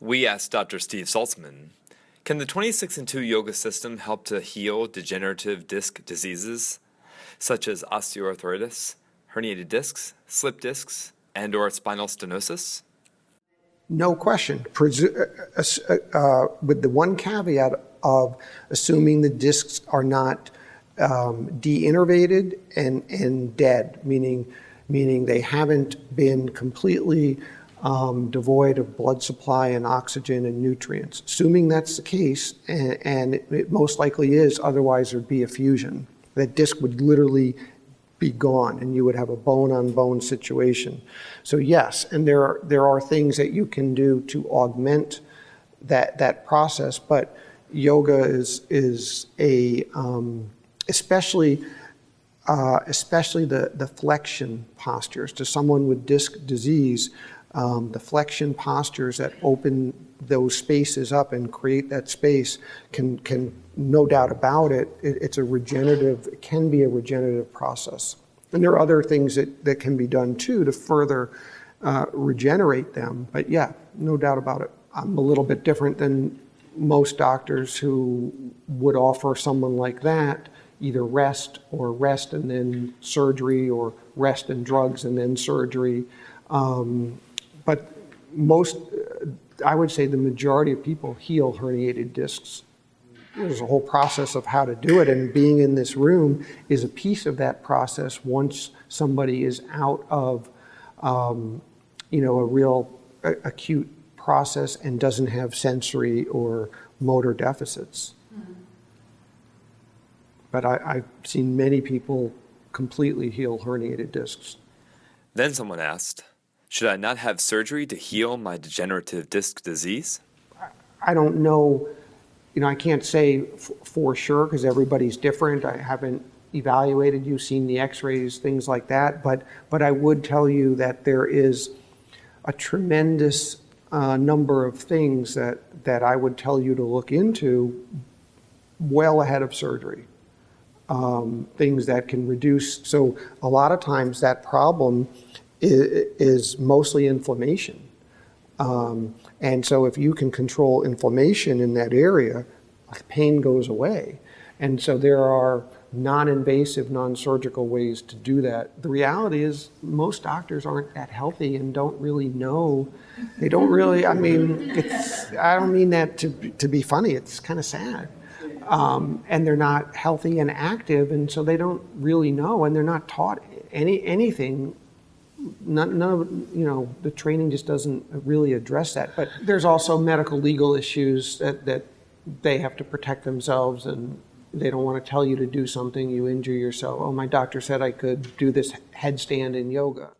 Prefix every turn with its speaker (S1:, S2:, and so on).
S1: We asked Dr. Steve Saltzman, can the 26-2 yoga system help to heal degenerative disc diseases such as osteoarthritis, herniated discs, slip discs, and/or spinal stenosis?
S2: No question, with the one caveat of assuming the discs are not de-innervated and dead, meaning they haven't been completely devoid of blood supply and oxygen and nutrients. Assuming that's the case, and it most likely is, otherwise there'd be a fusion. That disc would literally be gone and you would have a bone-on-bone situation. So yes, and there are things that you can do to augment that process, but yoga is a especially the flexion postures. To someone with disc disease, the flexion postures that open those spaces up and create that space can no doubt about it, it can be a regenerative process. And there are other things that can be done too to further regenerate them. But yeah, no doubt about it. I'm a little bit different than most doctors who would offer someone like that either rest and then surgery, or rest and drugs and then surgery. But I would say the majority of people heal herniated discs. There's a whole process of how to do it, and being in this room is a piece of that process once somebody is out of a real acute process and doesn't have sensory or motor deficits. Mm-hmm. But I've seen many people completely heal herniated discs.
S1: Then someone asked, should I not have surgery to heal my degenerative disc disease?
S2: I don't know. I can't say for sure because everybody's different. I haven't evaluated you, seen the x-rays, things like that. But I would tell you that there is a tremendous number of things that I would tell you to look into well ahead of surgery. Things that can reduce. So a lot of times that problem is mostly inflammation. And so if you can control inflammation in that area, pain goes away. And so there are non-invasive, non-surgical ways to do that. The reality is most doctors aren't that healthy and don't really know. They don't really, I don't mean that to be funny, it's kind of sad. And they're not healthy and active, and so they don't really know, and they're not taught anything. None of the training just doesn't really address that. But there's also medical legal issues that they have to protect themselves, and they don't want to tell you to do something, you injure yourself. Oh, my doctor said I could do this headstand in yoga.